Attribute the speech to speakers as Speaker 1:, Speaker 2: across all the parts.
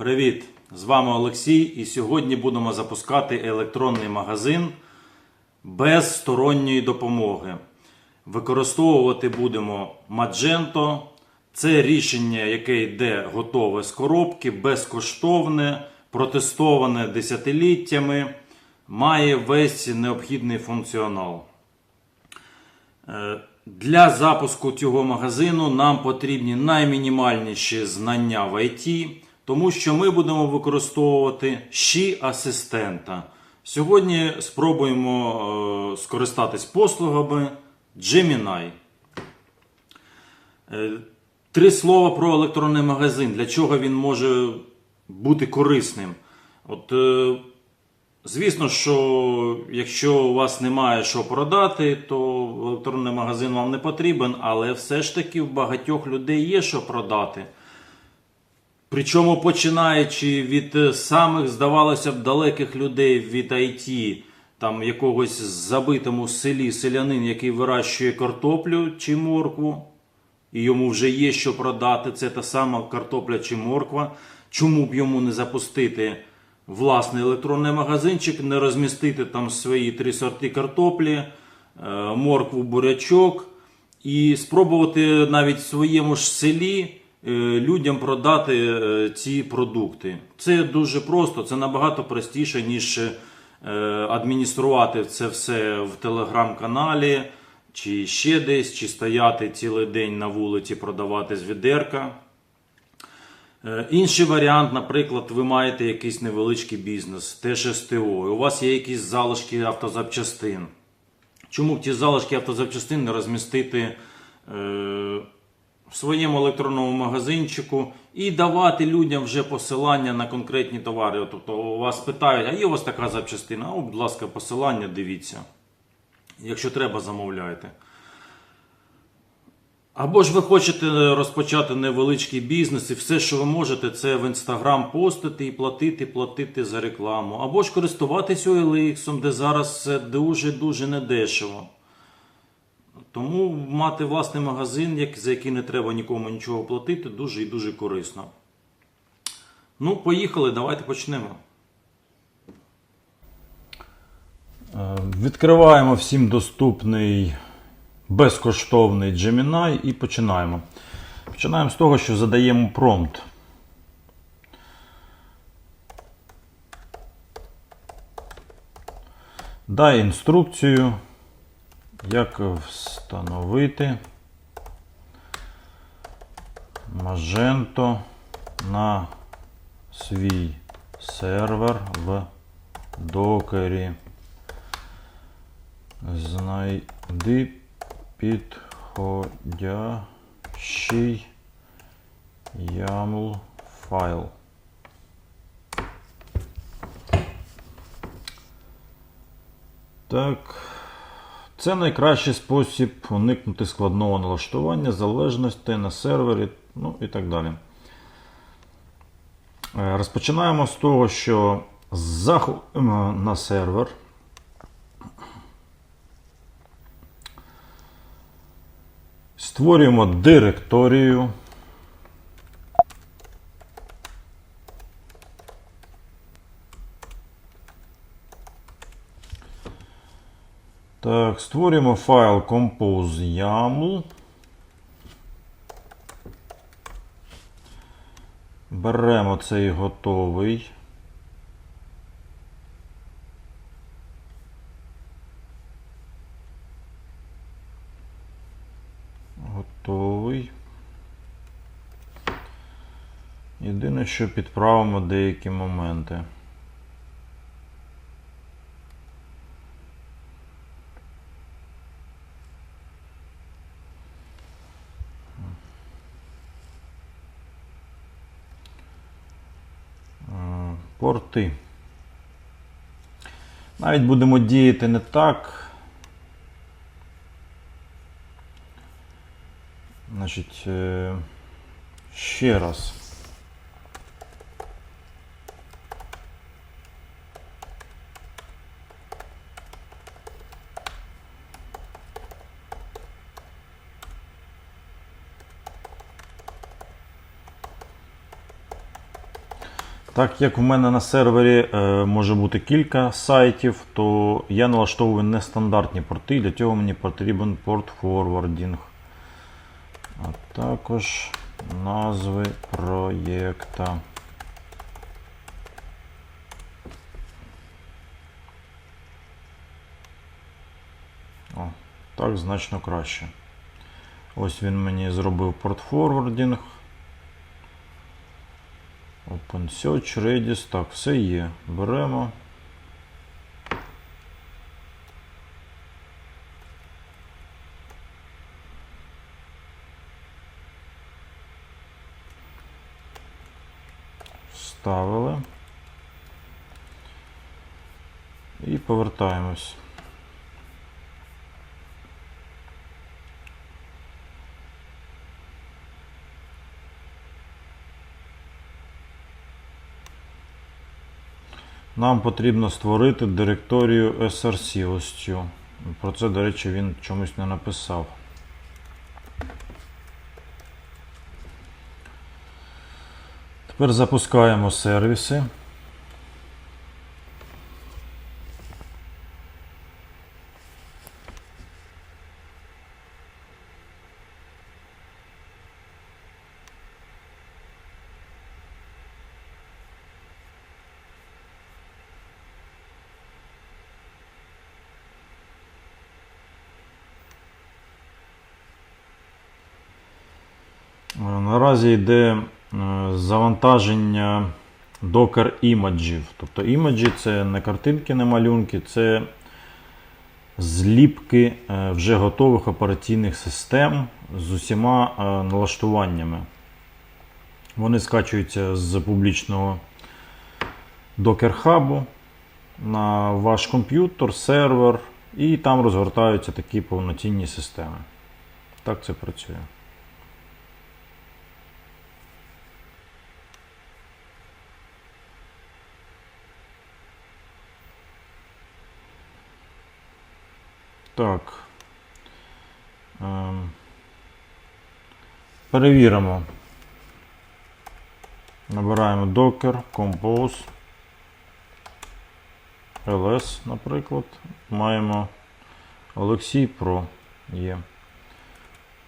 Speaker 1: Привіт! З вами Олексій, і сьогодні будемо запускати електронний магазин без сторонньої допомоги. Використовувати будемо Magento. Це рішення, яке йде готове з коробки, безкоштовне, протестоване десятиліттями, має весь необхідний функціонал. Для запуску цього магазину нам потрібні наймінімальніші знання в IT, тому що ми будемо використовувати Ші-асистента. Сьогодні спробуємо скористатись послугами Gemini. 3 слова про електронний магазин. Для чого він може бути корисним? Звісно, що якщо у вас немає що продати, то електронний магазин вам не потрібен, але все ж таки в багатьох людей є що продати. Причому починаючи від самих, здавалося б, далеких людей від IT, там якогось забитому селі селянин, який вирощує картоплю чи моркву, і йому вже є що продати, це та сама картопля чи морква, чому б йому не запустити власний електронний магазинчик, не розмістити там свої 3 сорти картоплі, моркву, бурячок і спробувати навіть в своєму ж селі людям продати ці продукти. Це дуже просто, це набагато простіше, ніж адмініструвати це все в телеграм-каналі, чи ще десь, чи стояти цілий день на вулиці, продавати з відерка. Інший варіант, наприклад, ви маєте якийсь невеличкий бізнес, теж СТО, і у вас є якісь залишки автозапчастин. Чому б ті залишки автозапчастин не розмістити в своєму електронному магазинчику і давати людям вже посилання на конкретні товари. Тобто у вас питають, а є у вас така запчастина? Будь ласка, посилання, дивіться. Якщо треба, замовляйте. Або ж ви хочете розпочати невеличкий бізнес і все, що ви можете, це в Instagram постити і платити за рекламу. Або ж користуватись OLX, де зараз це дуже-дуже недешево. Тому мати власний магазин, за який не треба нікому нічого платити, дуже і дуже корисно. Ну, поїхали, давайте почнемо. Відкриваємо всім доступний безкоштовний Gemini і починаємо. Починаємо з того, що задаємо промпт. Дай інструкцію, як встановити Magento на свій сервер в докері. Знайди підходящий YAML файл. Так, це найкращий спосіб уникнути складного налаштування, залежностей на сервері, ну і так далі. Розпочинаємо з того, що заходимо на сервер. Створюємо директорію. Так, створюємо файл compose.yaml. Беремо цей готовий. Єдине, що підправимо деякі моменти. Порти. Навіть будемо діяти не так. Значить, ще раз. Так як в мене на сервері може бути кілька сайтів, то я налаштовую нестандартні порти. Для цього мені потрібен порт форвардінг. А також назви проєкта. О, так значно краще. Ось він мені зробив порт форвардінг. OpenSearch, Redis, так, все є. Беремо. Вставили. І повертаємось. Нам потрібно створити директорію src ось цю. Про це, до речі, він чомусь не написав. Тепер запускаємо сервіси. Наразі йде завантаження Docker імеджів. Тобто імеджі це не картинки, не малюнки, це зліпки вже готових операційних систем з усіма налаштуваннями. Вони скачуються з публічного Docker Hub на ваш комп'ютер, сервер, і там розгортаються такі повноцінні системи. Так це працює. Так. Перевіримо. Набираємо Docker, Compose, ls, наприклад. Маємо Олексій Про. Є.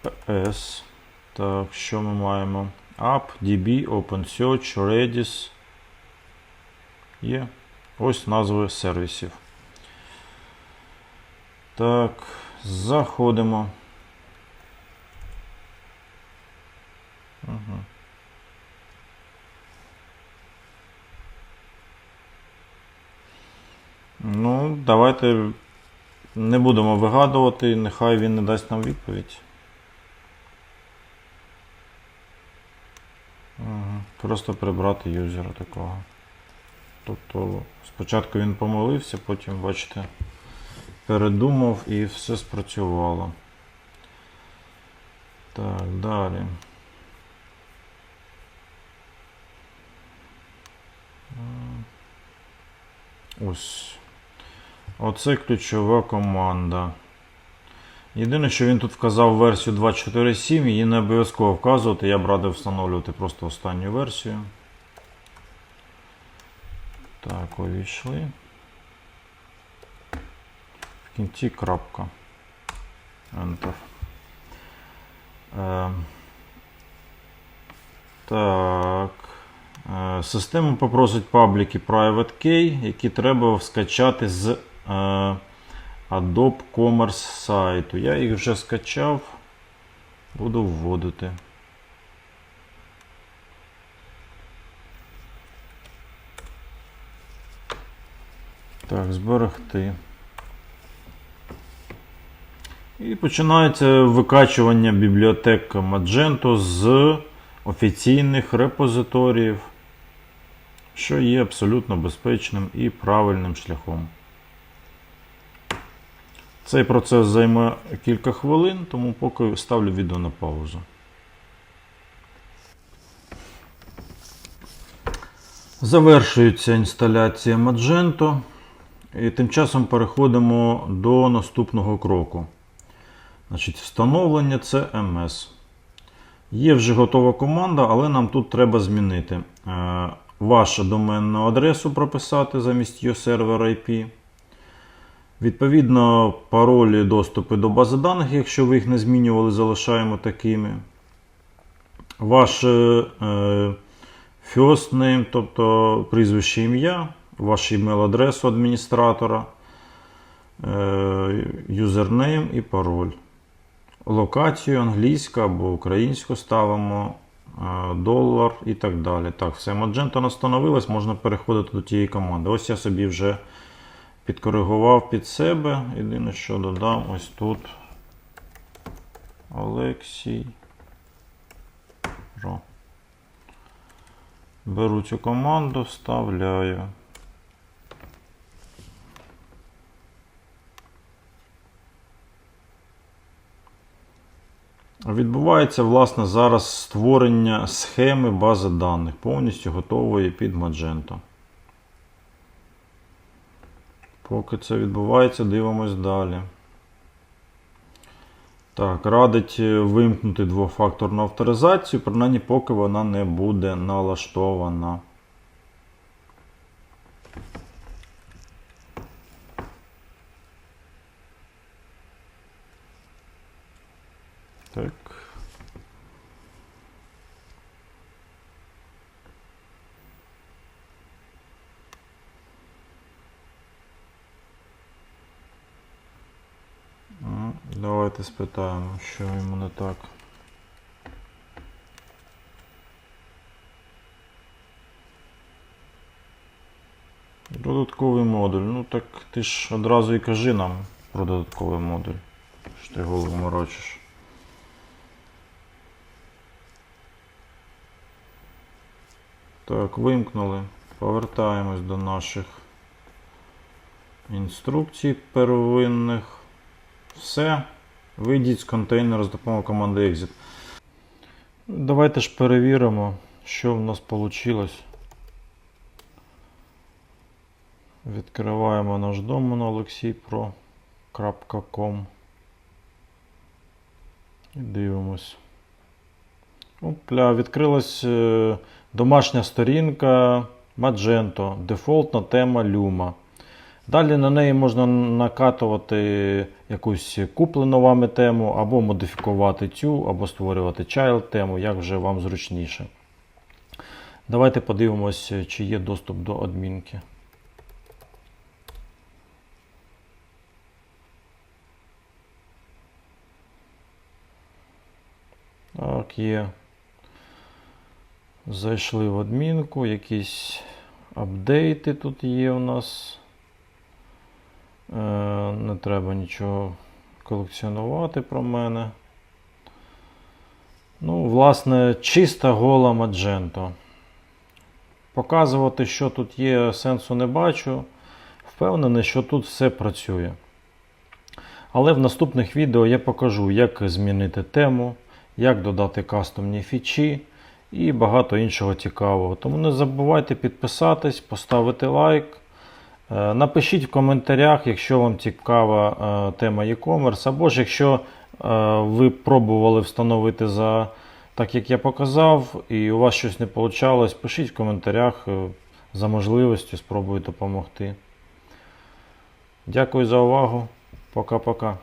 Speaker 1: PS. Так, що ми маємо? App, DB, OpenSearch, Redis. Є. Ось назви сервісів. Так, заходимо. Угу. Ну, давайте не будемо вигадувати, нехай він не дасть нам відповідь. Угу. Просто прибрати юзера такого. Тобто, спочатку він помилився, потім, бачите, передумав і все спрацювало. Так, далі. Ось. Оце ключова команда. Єдине, що він тут вказав версію 2.4.7, її не обов'язково вказувати, я б радив встановлювати просто останню версію. Так, увійшли. В кінці крапка. Enter. Так. Система попросить пабліки Private Key, які треба скачати з Adobe Commerce сайту. Я їх вже скачав. Буду вводити. Так, зберегти. І починається викачування бібліотек Magento з офіційних репозиторіїв, що є абсолютно безпечним і правильним шляхом. Цей процес займе кілька хвилин, тому поки ставлю відео на паузу. Завершується інсталяція Magento. І тим часом переходимо до наступного кроку. Значить, встановлення CMS. Є вже готова команда, але нам тут треба змінити. вашу доменну адресу прописати замість your server IP. Відповідно, паролі, доступи до бази даних, якщо ви їх не змінювали, залишаємо такими. Ваш first name, тобто прізвище, ім'я, ваш email-адресу адміністратора, юзернейм і пароль. Локацію англійську або українську ставимо, долар і так далі. Так, все, Magento настановилось, можна переходити до тієї команди. Ось я собі вже підкоригував під себе. Єдине, що додам ось тут Олексій. Беру цю команду, вставляю. Відбувається, власне, зараз створення схеми бази даних, повністю готової під Magento. Поки це відбувається, дивимось далі. Так, радить вимкнути двофакторну авторизацію, принаймні поки вона не буде налаштована. Так. Давайте спитаємо, що йому не так. Додатковий модуль. Ну так ти ж одразу і кажи нам про додатковий модуль. Що ти голову морочиш. Так, вимкнули. Повертаємось до наших інструкцій первинних. Все. Вийдіть з контейнера з допомогою команди Exit. Давайте ж перевіримо, що в нас вийшло. Відкриваємо наш домен oleksiypro.com і дивимось. Опля, відкрилась домашня сторінка Magento, дефолтна тема Luma. Далі на неї можна накатувати якусь куплену вами тему, або модифікувати цю, або створювати child тему, як вже вам зручніше. Давайте подивимось, чи є доступ до адмінки. Так, є. Зайшли в адмінку, якісь апдейти тут є у нас. Не треба нічого колекціонувати про мене. Ну, власне, чиста гола Magento. Показувати, що тут є, сенсу не бачу. Впевнений, що тут все працює. Але в наступних відео я покажу, як змінити тему, як додати кастомні фічі і багато іншого цікавого. Тому не забувайте підписатись, поставити лайк. Напишіть в коментарях, якщо вам цікава тема e-commerce, або ж якщо ви пробували встановити так, як я показав, і у вас щось не вийшло, пишіть в коментарях, за можливістю спробую допомогти. Дякую за увагу. Пока-пока.